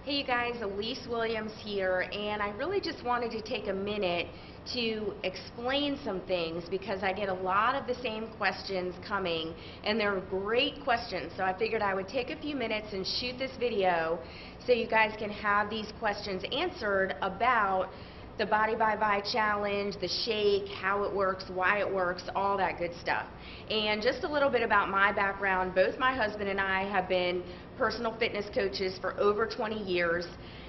Hey you guys, Elise Williams here, and I really just wanted to take a minute to explain some things because I get a lot of the same questions coming, and they're great questions, so I figured I would take a few minutes and shoot this video so you guys can have these questions answered about the Body by Vi challenge, the shake, how it works, why it works, all that good stuff. And just a little bit about my background. Both my husband and I have been personal fitness coaches for over 20 years,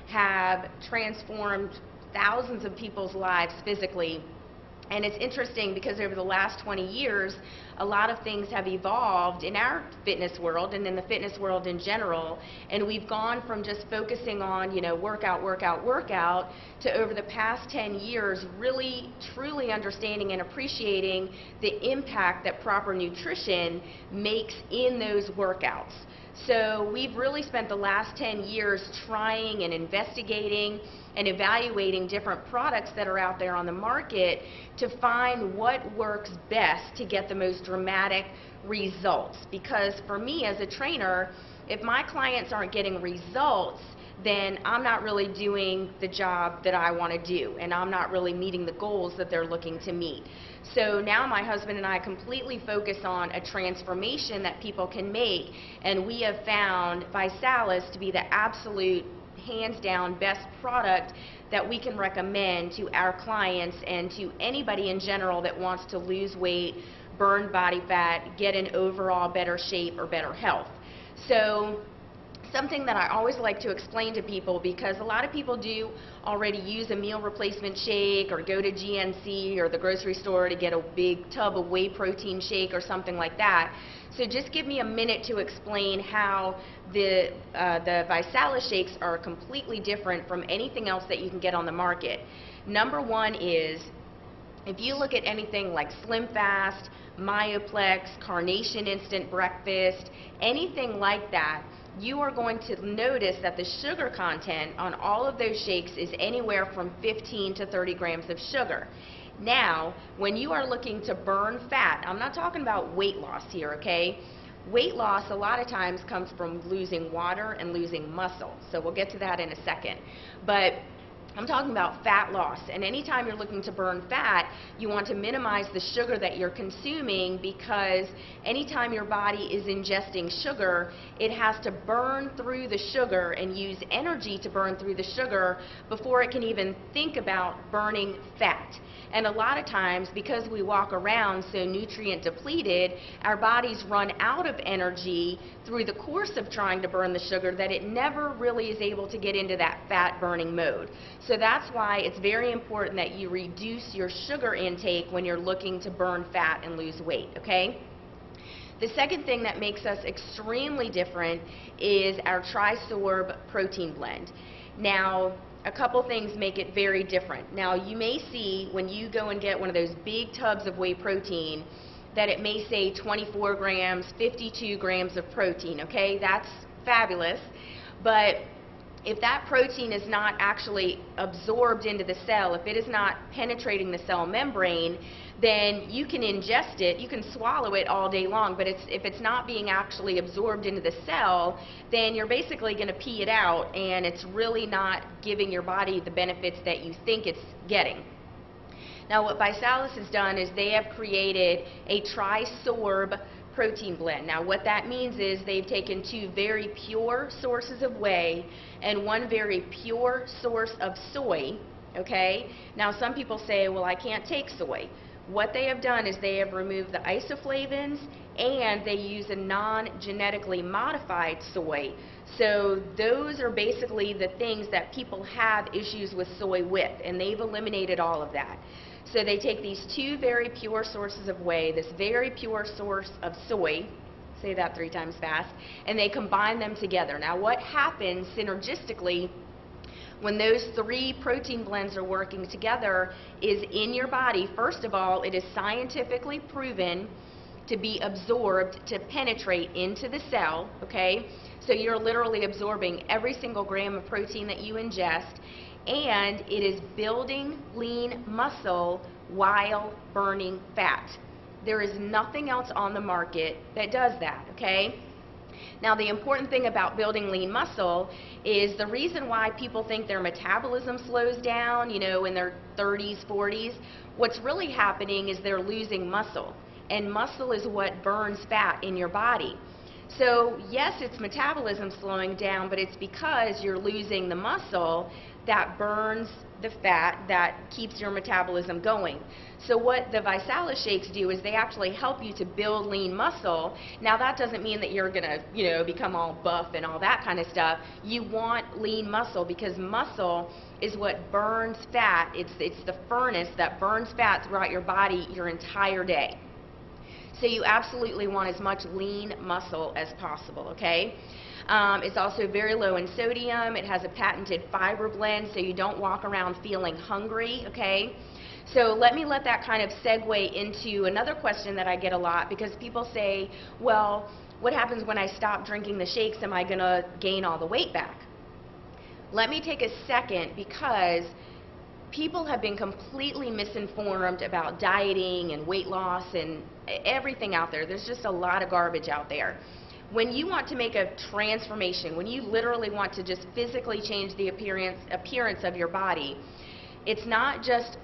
have transformed thousands of people's lives physically. And it's interesting because over the last 20 years, a lot of things have evolved in our fitness world and in the fitness world in general. And we've gone from just focusing on, workout, workout, workout, to over the past 10 years, really, truly understanding and appreciating the impact that proper nutrition makes in those workouts. So we've really spent the last 10 years trying and investigating and evaluating different products that are out there on the market to find what works best to get the most dramatic results. Because for me as a trainer, if my clients aren't getting results, then I'm not really doing the job that I want to do, and I'm not really meeting the goals that they're looking to meet. So now my husband and I completely focus on a transformation that people can make, and we have found ViSalus to be the absolute hands down best product that we can recommend to our clients and to anybody in general that wants to lose weight, burn body fat, get in overall better shape or better health. So something that I always like to explain to people, because a lot of people do already use a meal replacement shake or go to GNC or the grocery store to get a big tub of whey protein shake or something like that. So just give me a minute to explain how the ViSalus shakes are completely different from anything else that you can get on the market. Number one is, if you look at anything like Slim Fast, Myoplex, Carnation Instant Breakfast, anything like that, you are going to notice that the sugar content on all of those shakes is anywhere from 15 to 30 grams of sugar. Now, when you are looking to burn fat, I'm not talking about weight loss here, okay? Weight loss a lot of times comes from losing water and losing muscle, so we'll get to that in a second. But I'm talking about fat loss, and anytime you're looking to burn fat, you want to minimize the sugar that you're consuming, because anytime your body is ingesting sugar, it has to burn through the sugar and use energy to burn through the sugar before it can even think about burning fat. And a lot of times, because we walk around so nutrient depleted, our bodies run out of energy through the course of trying to burn the sugar, that it never really is able to get into that fat burning mode. So that's why it's very important that you reduce your sugar intake when you're looking to burn fat and lose weight, okay? The second thing that makes us extremely different is our TriSorb protein blend. Now, a couple things make it very different. Now, you may see when you go and get one of those big tubs of whey protein that it may say 24 grams, 52 grams of protein, okay? That's fabulous. But if that protein is not actually absorbed into the cell, if it is not penetrating the cell membrane, then you can ingest it, you can swallow it all day long, but if it's not being actually absorbed into the cell, then you're basically going to pee it out, and it's really not giving your body the benefits that you think it's getting. Now, what ViSalus has done is they have created a TriSorb protein blend. Now, what that means is they've taken two very pure sources of whey and one very pure source of soy, okay? Now, some people say, well, I can't take soy. What they have done is they have removed the isoflavins, and they use a non-genetically modified soy. So those are basically the things that people have issues with soy with, and they've eliminated all of that. So they take these two very pure sources of whey, this very pure source of soy, say that 3 times fast, and they combine them together. Now, what happens synergistically when those 3 protein blends are working together is, in your body, first of all, it is scientifically proven to be absorbed, to penetrate into the cell, okay? So you're literally absorbing every single gram of protein that you ingest, and it is building lean muscle while burning fat. There is nothing else on the market that does that, okay? Now, the important thing about building lean muscle is the reason why people think their metabolism slows down, in their 30s, 40s, what's really happening is they're losing muscle. And muscle is what burns fat in your body. So yes, it's metabolism slowing down, but it's because you're losing the muscle that burns the fat that keeps your metabolism going. So what the Visalis shakes do is they actually help you to build lean muscle. Now that doesn't mean that you're gonna, become all buff and all that kind of stuff. You want lean muscle because muscle is what burns fat. It's the furnace that burns fat throughout your body your entire day. So you absolutely want as much lean muscle as possible, okay? It's also very low in sodium. It has a patented fiber blend, so you don't walk around feeling hungry, okay? So let that kind of segue into another question that I get a lot, because people say, well, what happens when I stop drinking the shakes? Am I going to gain all the weight back? Let me take a second, because people have been completely misinformed about dieting and weight loss and everything out there. There's just a lot of garbage out there. When you want to make a transformation, when you literally want to just physically change the appearance of your body, it's not just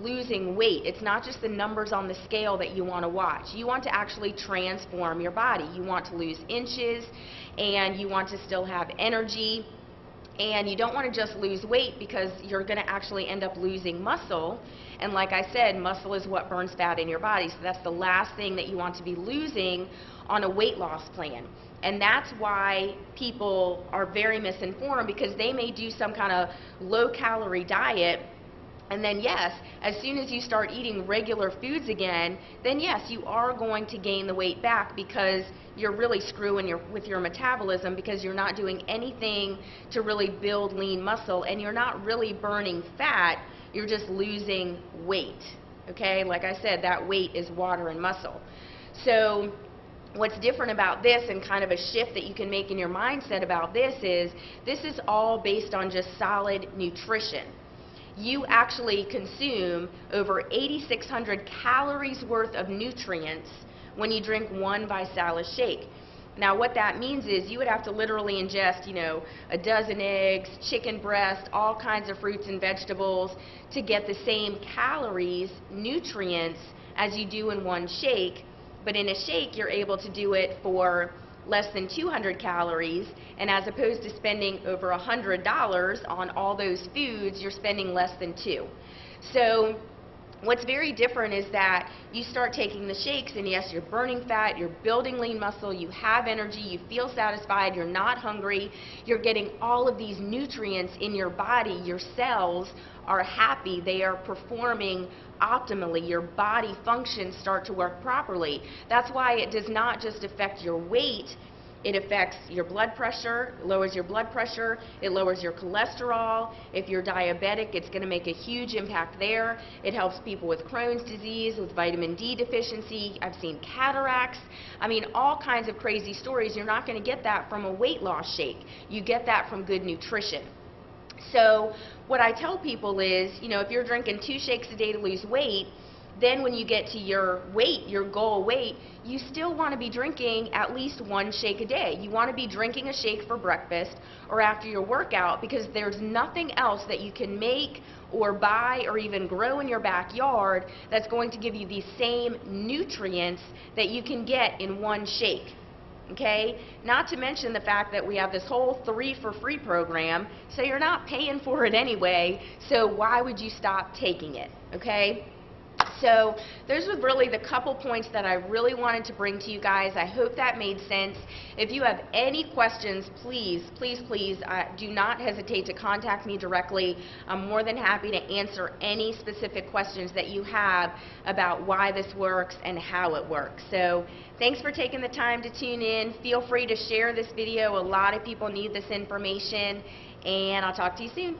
losing weight. It's not just the numbers on the scale that you want to watch. You want to actually transform your body. You want to lose inches, and you want to still have energy. And you don't want to just lose weight, because you're going to actually end up losing muscle. And like I said, muscle is what burns fat in your body. So that's the last thing that you want to be losing on a weight loss plan. And that's why people are very misinformed, because they may do some kind of low-calorie diet, and then yes, as soon as you start eating regular foods again, then yes, you are going to gain the weight back, because you're really screwing with your metabolism, because you're not doing anything to really build lean muscle, and you're not really burning fat, you're just losing weight. Okay, like I said, that weight is water and muscle. So what's different about this, and kind of a shift that you can make in your mindset about this is all based on just solid nutrition. You actually consume over 8,600 calories worth of nutrients when you drink one Visalis shake. Now what that means is you would have to literally ingest, a dozen eggs, chicken breast, all kinds of fruits and vegetables to get the same calories, nutrients, as you do in one shake. But in a shake, you're able to do it for less than 200 calories, and as opposed to spending over $100 on all those foods, you're spending less than $2. So what's very different is that you start taking the shakes, and yes, you're burning fat, you're building lean muscle, you have energy, you feel satisfied, you're not hungry, you're getting all of these nutrients in your body, your cells are happy, they are performing optimally, your body functions start to work properly. That's why it does not just affect your weight, it affects your blood pressure, lowers your blood pressure, it lowers your cholesterol. If you're diabetic, it's going to make a huge impact there. It helps people with Crohn's disease, with vitamin D deficiency. I've seen cataracts. I mean, all kinds of crazy stories. You're not going to get that from a weight loss shake. You get that from good nutrition. So what I tell people is, if you're drinking 2 shakes a day to lose weight, then when you get to your weight, your goal weight, you still want to be drinking at least 1 shake a day. You want to be drinking a shake for breakfast or after your workout, because there's nothing else that you can make or buy or even grow in your backyard that's going to give you the same nutrients that you can get in 1 shake. Okay? Not to mention the fact that we have this whole 3 for free program, so you're not paying for it anyway, so why would you stop taking it? Okay? So those were really the couple points that I really wanted to bring to you guys. I hope that made sense. If you have any questions, please, please, please do not hesitate to contact me directly. I'm more than happy to answer any specific questions that you have about why this works and how it works. So thanks for taking the time to tune in. Feel free to share this video. A lot of people need this information, and I'll talk to you soon.